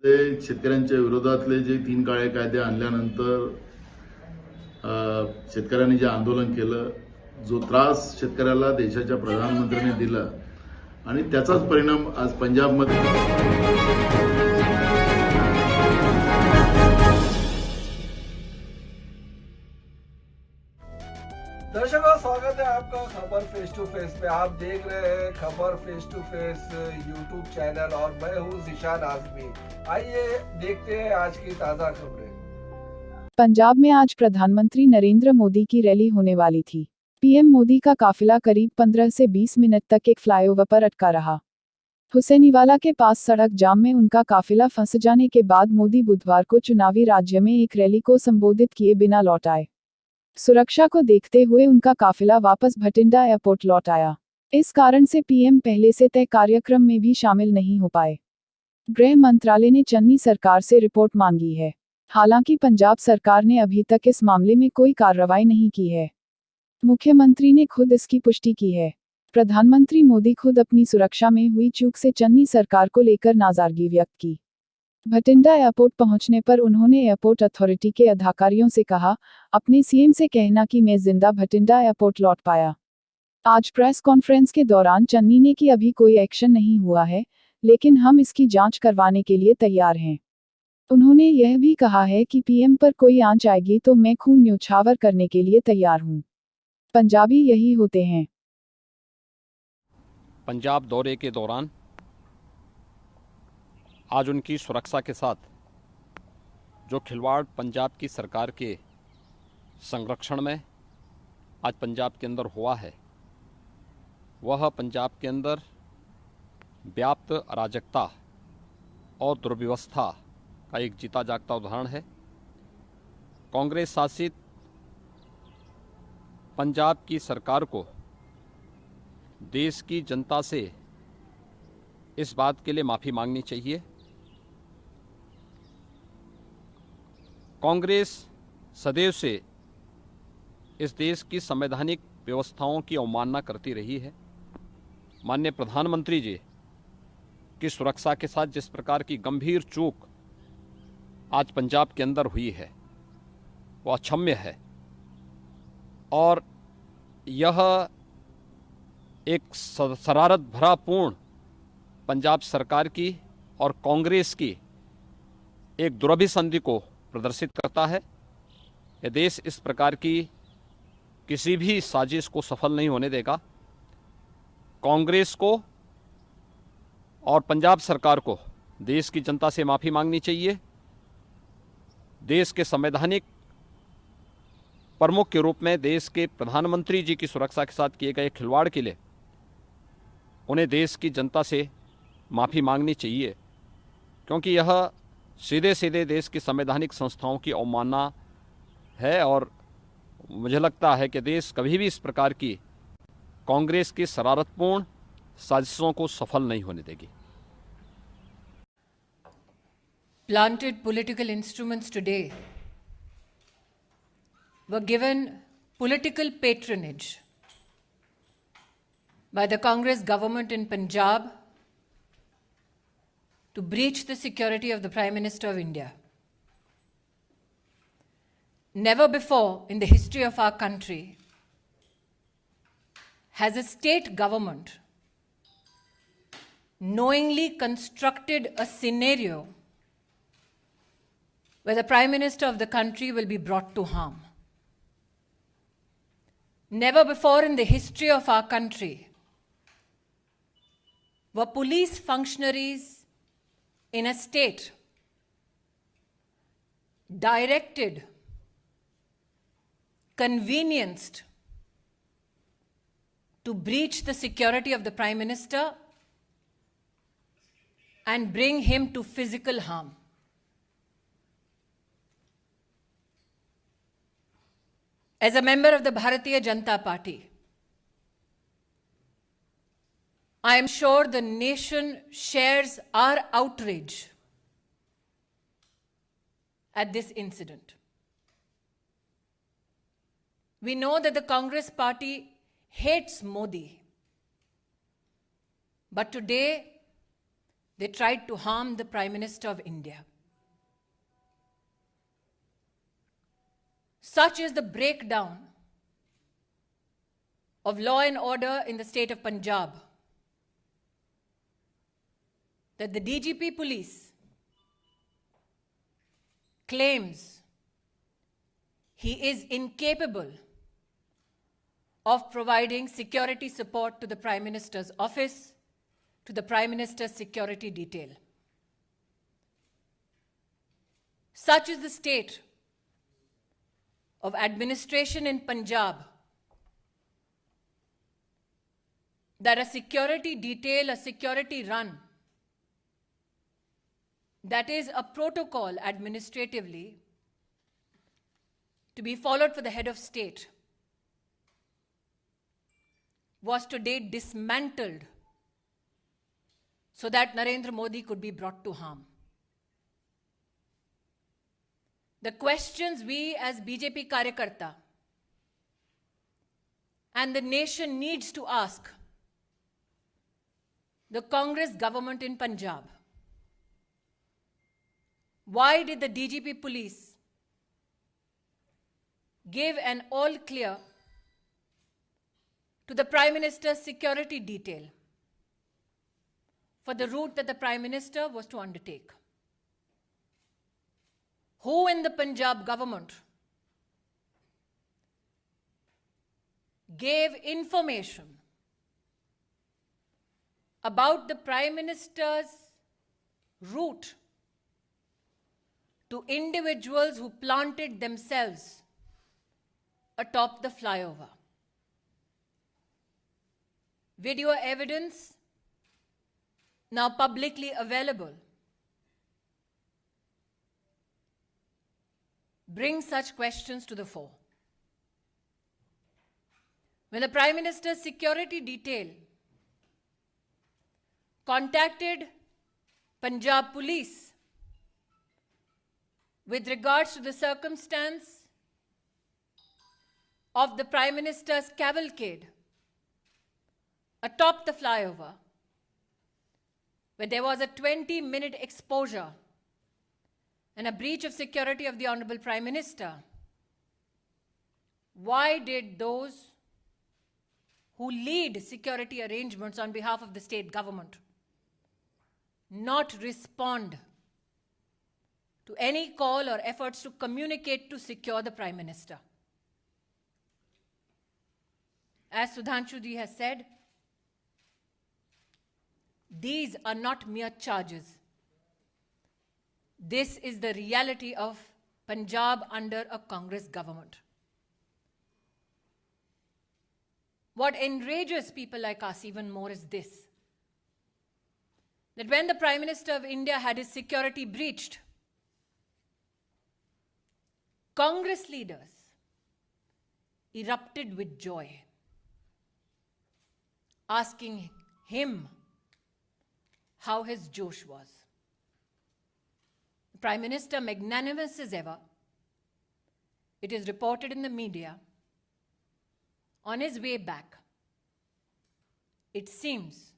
शेतकऱ्यांच्या विरोधातले जे 3 काळे कायदे आणल्यानंतर शेतकऱ्यांनी जे आंदोलन केलं, जो त्रास शेतकऱ्याला देशाच्या प्रधानमंत्र्यांनी दिला आणि त्याचाच परिणाम आज पंजाबमध्ये दर्शकों, स्वागत है आपका खबर फेस टू फेस पे। आप देख रहे हैं खबर face to face YouTube channel और मैं हूं ज़िशान आज़मी। आइए देखते हैं आज की ताज़ा खबरें। पंजाब में आज प्रधानमंत्री नरेंद्र मोदी की रैली होने वाली थी। पीएम मोदी का काफिला करीब 15 से 20 मिनट तक एक फ्लाईओवर पर अटका रहा। हुसैनीवाला के पास सड़क जाम में उनका काफिला फंस जाने के बाद मोदी बुधवार को चुनावी राज्य में एक रैली को संबोधित किए बिना लौट आए। सुरक्षा को देखते हुए उनका काफिला वापस भटिंडा एयरपोर्ट लौट आया। इस कारण से पीएम पहले से तय कार्यक्रम में भी शामिल नहीं हो पाए। गृह मंत्रालय ने चन्नी सरकार से रिपोर्ट मांगी है। हालांकि पंजाब सरकार ने अभी तक इस मामले में कोई कार्रवाई नहीं की है। मुख्यमंत्री ने खुद इसकी पुष्टि की है। प्रधानमंत्री मोदी खुद अपनी सुरक्षा में हुई चूक से चन्नी सरकार को लेकर नाराजगी व्यक्त की। भटिंडा एयरपोर्ट पहुंचने पर उन्होंने एयरपोर्ट अथॉरिटी के अधिकारियों से कहा, अपने सीएम से कहना कि मैं जिंदा भटिंडा एयरपोर्ट लौट पाया। आज प्रेस कॉन्फ्रेंस के दौरान चन्नी ने कि अभी कोई एक्शन नहीं हुआ है, लेकिन हम इसकी जांच करवाने के लिए तैयार हैं। उन्होंने यह भी कहा है कि पीएम पर कोई आंच आएगी तो मैं खून न्यौछावर करने के लिए तैयार हूं। पंजाबी यही होते हैं। पंजाब दौरे के दौरान आज उनकी सुरक्षा के साथ जो खिलवाड़ पंजाब की सरकार के संरक्षण में आज पंजाब के अंदर हुआ है, वह पंजाब के अंदर व्याप्त अराजकता और दुर्व्यवस्था का एक जीता जागता उदाहरण है। कांग्रेस शासित पंजाब की सरकार को देश की जनता से इस बात के लिए माफ़ी मांगनी चाहिए। कांग्रेस सदैव से इस देश की संवैधानिक व्यवस्थाओं की अवमानना करती रही है। माननीय प्रधानमंत्री जी की सुरक्षा के साथ जिस प्रकार की गंभीर चूक आज पंजाब के अंदर हुई है, वो अक्षम्य है और यह एक शरारत भरा पूर्ण पंजाब सरकार की और कांग्रेस की एक दुरभिसंधि को प्रदर्शित करता है। यह देश इस प्रकार की किसी भी साजिश को सफल नहीं होने देगा। कांग्रेस को और पंजाब सरकार को देश की जनता से माफ़ी मांगनी चाहिए। देश के संवैधानिक प्रमुख के रूप में देश के प्रधानमंत्री जी की सुरक्षा के साथ किए गए खिलवाड़ के लिए उन्हें देश की जनता से माफ़ी मांगनी चाहिए, क्योंकि यह सीधे सीधे देश की संवैधानिक संस्थाओं की अवमानना है और मुझे लगता है कि देश कभी भी इस प्रकार की कांग्रेस की शरारतपूर्ण साजिशों को सफल नहीं होने देगी। Planted political instruments today were given political patronage by the Congress government in Punjab to breach the security of the Prime Minister of India. Never before in the history of our country has a state government knowingly constructed a scenario where the Prime Minister of the country will be brought to harm. Never before in the history of our country were police functionaries in a state directed, convenienced to breach the security of the Prime Minister and bring him to physical harm. As a member of the Bharatiya Janata Party, I am sure the nation shares our outrage at this incident. We know that the Congress party hates Modi, but today they tried to harm the Prime Minister of India. Such is the breakdown of law and order in the state of Punjab that the DGP police claims he is incapable of providing security support to the Prime Minister's office, to the Prime Minister's security detail. Such is the state of administration in Punjab that a security detail, a security run, that is a protocol administratively to be followed for the head of state, was today dismantled so that Narendra Modi could be brought to harm. The questions we as BJP Karyakarta and the nation needs to ask the Congress government in Punjab: why did the DGP police give an all clear to the Prime Minister's security detail for the route that the Prime Minister was to undertake? Who in the Punjab government gave information about the Prime Minister's route to individuals who planted themselves atop the flyover? Video evidence now publicly available brings such questions to the fore. When the Prime Minister's security detail contacted Punjab Police with regards to the circumstance of the Prime Minister's cavalcade atop the flyover, where there was a 20-minute exposure and a breach of security of the Honorable Prime Minister, why did those who lead security arrangements on behalf of the state government not respond to any call or efforts to communicate to secure the Prime Minister? As Sudhanshu ji has said, these are not mere charges. This is the reality of Punjab under a Congress government. What enrages people like us even more is this: that when the Prime Minister of India had his security breached, Congress leaders erupted with joy, asking him how his Josh was. The Prime Minister, magnanimous as ever, it is reported in the media, on his way back, it seems,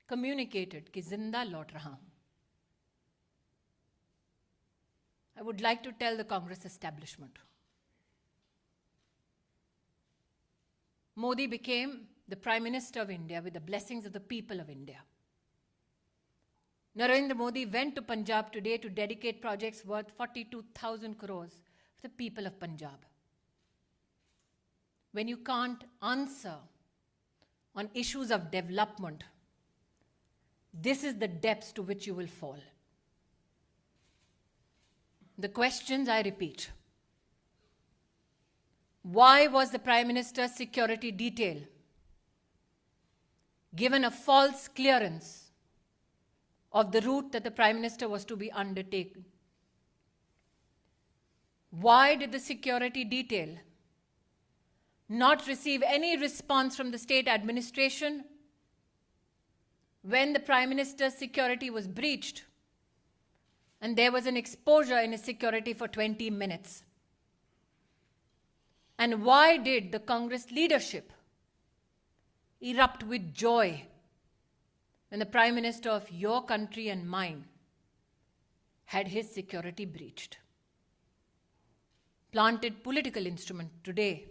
communicated कि जिंदा लौट रहा हूं. I would like to tell the Congress establishment, Modi became the Prime Minister of India with the blessings of the people of India. Narendra Modi went to Punjab today to dedicate projects worth 42,000 crores for the people of Punjab. When you can't answer on issues of development, this is the depths to which you will fall. The questions, I repeat: why was the Prime Minister's security detail given a false clearance of the route that the Prime Minister was to be undertaken? Why did the security detail not receive any response from the state administration when the Prime Minister's security was breached and there was an exposure in his security for 20 minutes? And why did the Congress leadership erupt with joy when the Prime Minister of your country and mine had his security breached. Planted political instrument today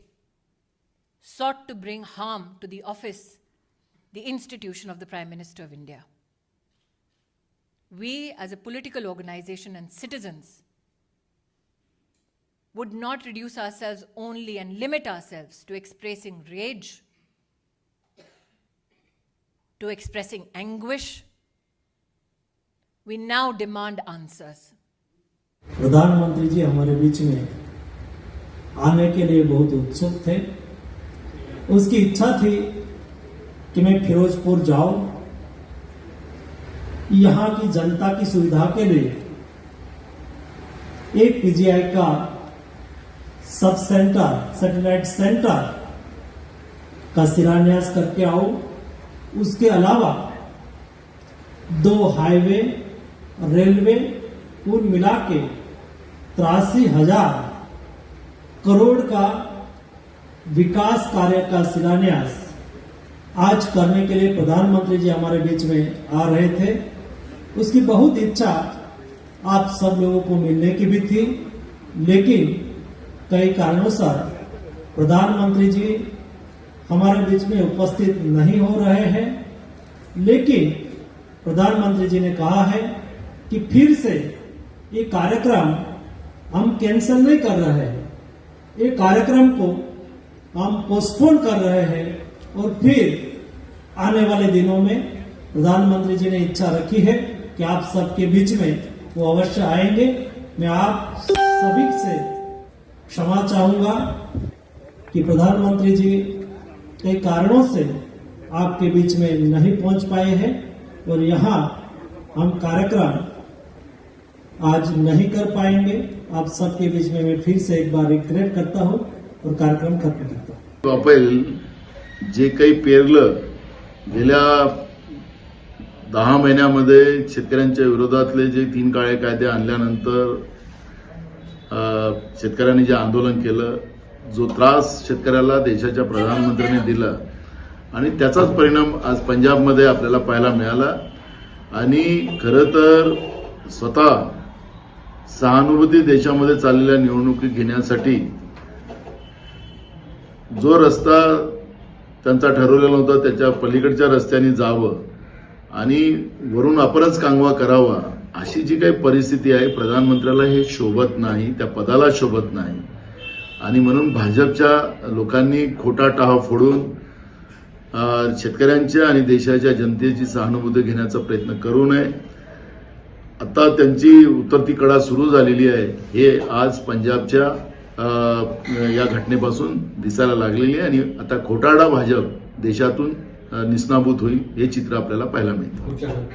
sought to bring harm to the office, the institution of the Prime Minister of India. We, as a political organization and citizens, would not reduce ourselves only and limit ourselves to expressing rage, to expressing anguish. We now demand answers. प्रधानमंत्री जी हमारे बीच में आने के लिए बहुत उत्सुक थे। उसकी इच्छा थी कि मैं फिरोजपुर जाऊं, यहाँ की जनता की सुविधा के लिए एक पीजीआई का सब सेंटर, सैटेलाइट सेंटर का शिलान्यास करके आऊं। उसके अलावा 2 हाईवे, रेलवे कुल मिला के 83,000 करोड़ का विकास कार्य का शिलान्यास आज करने के लिए प्रधानमंत्री जी हमारे बीच में आ रहे थे। उसकी बहुत इच्छा आप सब लोगों को मिलने की भी थी, लेकिन कई कारणों से प्रधानमंत्री जी हमारे बीच में उपस्थित नहीं हो रहे हैं। लेकिन प्रधानमंत्री जी ने कहा है कि फिर से ये कार्यक्रम हम कैंसिल नहीं कर रहे हैं, ये कार्यक्रम को हम पोस्टपोन कर रहे हैं और फिर आने वाले दिनों में प्रधानमंत्री जी ने इच्छा रखी है कि आप सबके बीच में वो अवश्य आएंगे। मैं आप सभी से क्षमा चाहूंगा कि प्रधानमंत्री जी कई कारणों से आपके बीच में नहीं पहुंच पाए हैं और यहाँ हम कार्यक्रम आज नहीं कर पाएंगे। आप सबके बीच में मैं फिर से एक बार रिग्रेट करता हूं और कार्यक्रम खत्म करता हूं। आपण जे काही पेरलं गेल्या 10 महिन्यामध्ये शेतकऱ्यांच्या विरोधातले जे 3 काळे कायदे आणल्यानंतर शेतकऱ्यांनी जे आंदोलन केलं, जो त्रास शेतकऱ्याला देशाच्या प्रधानमंत्र्यांनी दिला आणि त्याचाच परिणाम आज पंजाबमध्ये आपल्याला पाहायला मिळाला। आणि खरं तर स्वतः सहानुभूती देशामध्ये चाललेल्या निवडणुकी घेण्यासाठी जो रस्ता त्यांचा ठरवलेला होता त्याच्या पलीकडच्या रस्त्याने जावं आणि वरून अपरच कांगवा करावा, अशी जी काही परिस्थिती आहे प्रधानमंत्र्याला हे शोभत नाही, त्या पदाला शोभत नाही। आणि म्हणून भाजपच्या लोकांनी खोटा टाहा फोडून शेतकऱ्यांच्या आणि देशाच्या जनतेची सहानुभूती घेण्याचा प्रयत्न करू नये। आता त्यांची उतरती कडा सुरू झालेली आहे, हे आज पंजाबच्या या घटनेपासून दिसायला लागलेली आहे आणि आता खोटारडा भाजप देशातून निष्णाभूत होईल हे चित्र आपल्याला पाहायला मिळतं।